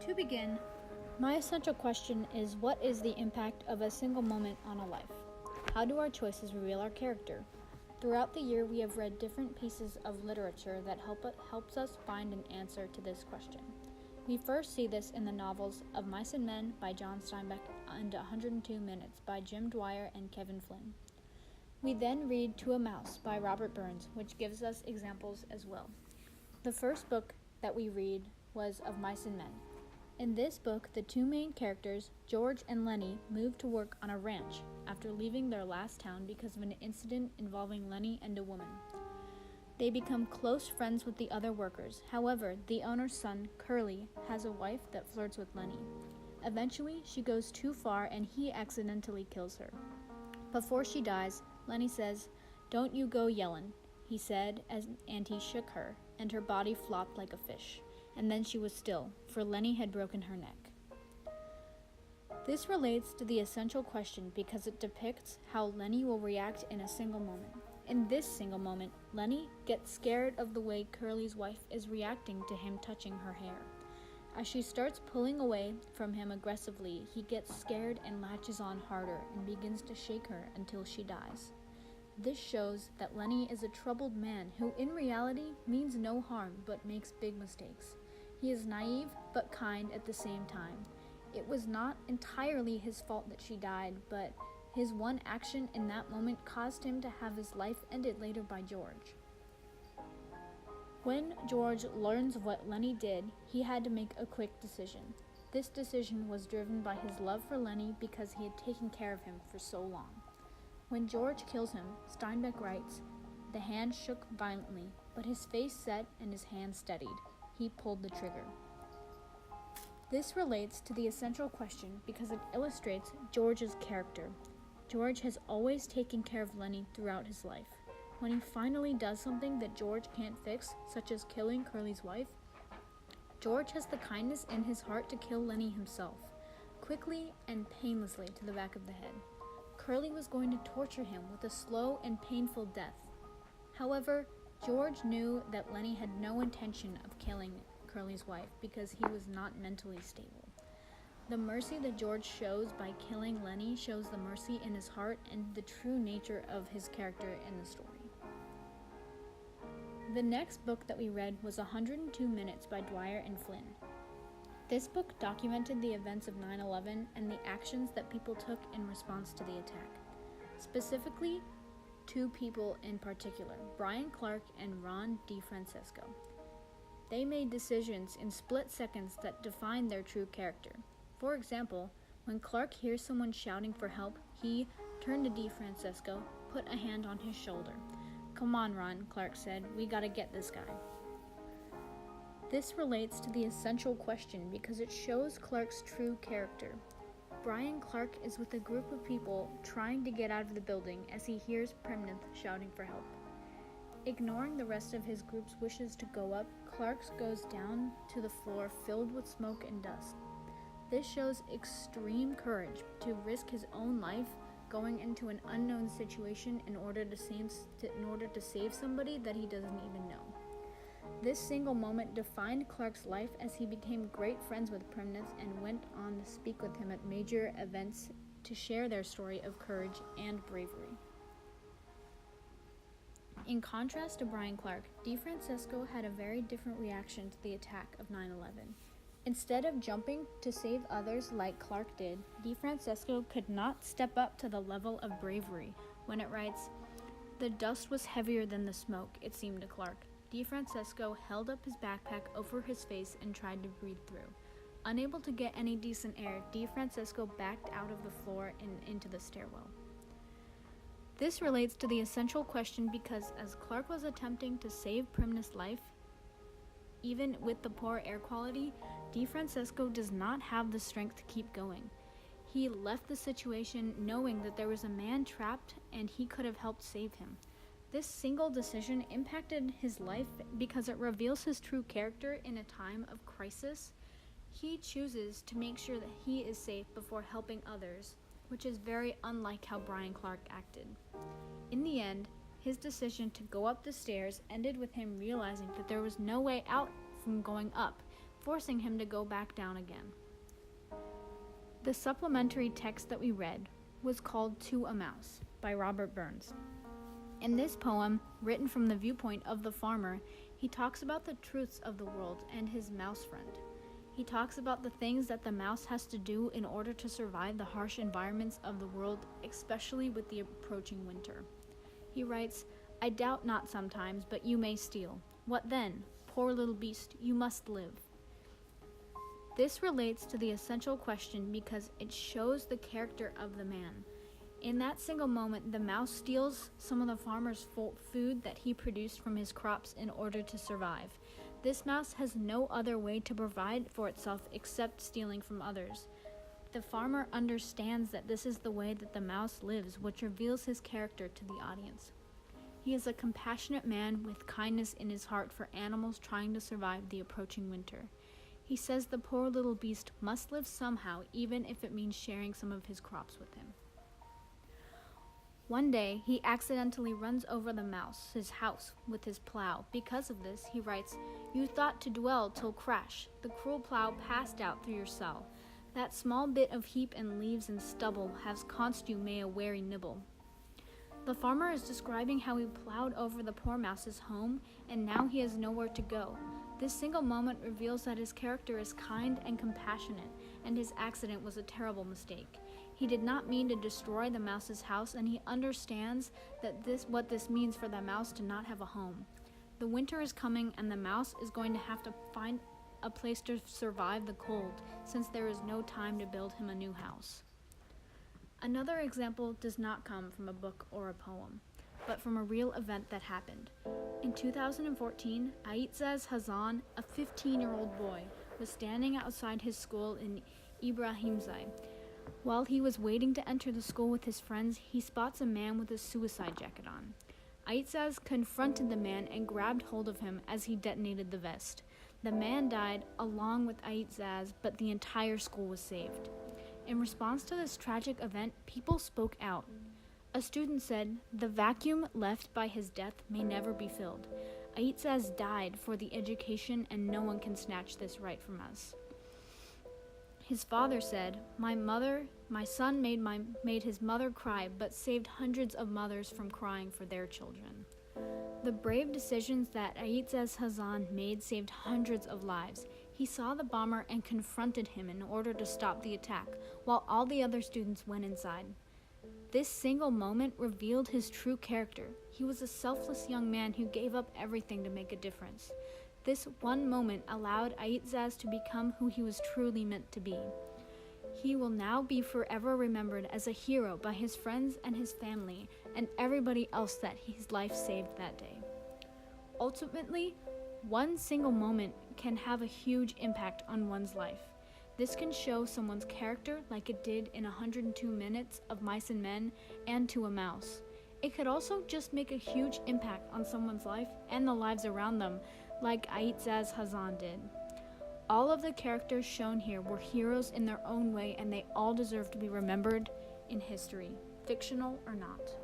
To begin, my essential question is, what is the impact of a single moment on a life? How do our choices reveal our character? Throughout the year, we have read different pieces of literature that helps us find an answer to this question. We first see this in the novels of Mice and Men by John Steinbeck and 102 Minutes by Jim Dwyer and Kevin Flynn. We then read To a Mouse by Robert Burns, which gives us examples as well. The first book that we read was of Mice and Men. In this book, the two main characters, George and Lenny, move to work on a ranch after leaving their last town because of an incident involving Lenny and a woman. They become close friends with the other workers. However, the owner's son, Curly, has a wife that flirts with Lenny. Eventually, she goes too far and he accidentally kills her. Before she dies, Lenny says, "Don't you go yellin'," he said, and he shook her, and her body flopped like a fish. And then she was still, for Lenny had broken her neck. This relates to the essential question because it depicts how Lenny will react in a single moment. In this single moment, Lenny gets scared of the way Curly's wife is reacting to him touching her hair. As she starts pulling away from him aggressively, he gets scared and latches on harder and begins to shake her until she dies. This shows that Lenny is a troubled man who in reality means no harm but makes big mistakes. He is naive but kind at the same time. It was not entirely his fault that she died, but his one action in that moment caused him to have his life ended later by George. When George learns of what Lenny did, he had to make a quick decision. This decision was driven by his love for Lenny because he had taken care of him for so long. When George kills him, Steinbeck writes, "The hand shook violently, but his face set and his hand steadied. He pulled the trigger." This relates to the essential question because it illustrates George's character. George has always taken care of Lenny throughout his life. When he finally does something that George can't fix, such as killing Curly's wife, George has the kindness in his heart to kill Lenny himself, quickly and painlessly to the back of the head. Curly was going to torture him with a slow and painful death. However, George knew that Lenny had no intention of killing Curly's wife because he was not mentally stable. The mercy that George shows by killing Lenny shows the mercy in his heart and the true nature of his character in the story. The next book that we read was 102 Minutes by Dwyer and Flynn. This book documented the events of 9/11 and the actions that people took in response to the attack. Specifically, two people in particular, Brian Clark and Ron DeFrancesco. They made decisions in split seconds that defined their true character. For example, when Clark hears someone shouting for help, he turned to DeFrancesco, put a hand on his shoulder. "Come on, Ron," Clark said, "we gotta get this guy." This relates to the essential question because it shows Clark's true character. Brian Clark is with a group of people trying to get out of the building as he hears Premnith shouting for help. Ignoring the rest of his group's wishes to go up, Clark goes down to the floor filled with smoke and dust. This shows extreme courage to risk his own life going into an unknown situation in order to save somebody that he doesn't even know. This single moment defined Clark's life as he became great friends with Premnith and went on to speak with him at major events to share their story of courage and bravery. In contrast to Brian Clark, DeFrancesco had a very different reaction to the attack of 9/11. Instead of jumping to save others like Clark did, DeFrancesco could not step up to the level of bravery when it writes, "The dust was heavier than the smoke, it seemed to Clark. DeFrancesco held up his backpack over his face and tried to breathe through. Unable to get any decent air, DeFrancesco backed out of the floor and into the stairwell." This relates to the essential question because as Clark was attempting to save Premnith's life, even with the poor air quality, DeFrancesco does not have the strength to keep going. He left the situation knowing that there was a man trapped and he could have helped save him. This single decision impacted his life because it reveals his true character in a time of crisis. He chooses to make sure that he is safe before helping others, which is very unlike how Brian Clark acted. In the end, his decision to go up the stairs ended with him realizing that there was no way out from going up, forcing him to go back down again. The supplementary text that we read was called To a Mouse by Robert Burns. In this poem, written from the viewpoint of the farmer, he talks about the truths of the world and his mouse friend. He talks about the things that the mouse has to do in order to survive the harsh environments of the world, especially with the approaching winter. He writes, "I doubt not sometimes, but you may steal. What then? Poor little beast, you must live." This relates to the essential question because it shows the character of the man. In that single moment, the mouse steals some of the farmer's food that he produced from his crops in order to survive. This mouse has no other way to provide for itself except stealing from others. The farmer understands that this is the way that the mouse lives, which reveals his character to the audience. He is a compassionate man with kindness in his heart for animals trying to survive the approaching winter. He says the poor little beast must live somehow, even if it means sharing some of his crops with him. One day, he accidentally runs over the mouse's house with his plow. Because of this, he writes, "You thought to dwell till crash. The cruel plow passed out through your cell. That small bit of heap and leaves and stubble has const you may a wary nibble." The farmer is describing how he plowed over the poor mouse's home, and now he has nowhere to go. This single moment reveals that his character is kind and compassionate, and his accident was a terrible mistake. He did not mean to destroy the mouse's house, and he understands that what this means for the mouse to not have a home. The winter is coming, and the mouse is going to have to find a place to survive the cold, since there is no time to build him a new house. Another example does not come from a book or a poem, but from a real event that happened. In 2014, Aitzaz Hazan, a 15-year-old boy, was standing outside his school in Ibrahimzai. While he was waiting to enter the school with his friends, he spots a man with a suicide jacket on. Aitzaz confronted the man and grabbed hold of him as he detonated the vest. The man died along with Aitzaz, but the entire school was saved. In response to this tragic event, people spoke out. A student said, "The vacuum left by his death may never be filled. Aitzaz died for the education, and no one can snatch this right from us." His father said, My son made his mother cry, but saved hundreds of mothers from crying for their children." The brave decisions that Aitzaz Hazan made saved hundreds of lives. He saw the bomber and confronted him in order to stop the attack, while all the other students went inside. This single moment revealed his true character. He was a selfless young man who gave up everything to make a difference. This one moment allowed Aitzaz to become who he was truly meant to be. He will now be forever remembered as a hero by his friends and his family and everybody else that his life saved that day. Ultimately, one single moment can have a huge impact on one's life. This can show someone's character like it did in 102 Minutes of Mice and Men and To a Mouse. It could also just make a huge impact on someone's life and the lives around them, like Aitzaz Hazan did. All of the characters shown here were heroes in their own way, and they all deserve to be remembered in history, fictional or not.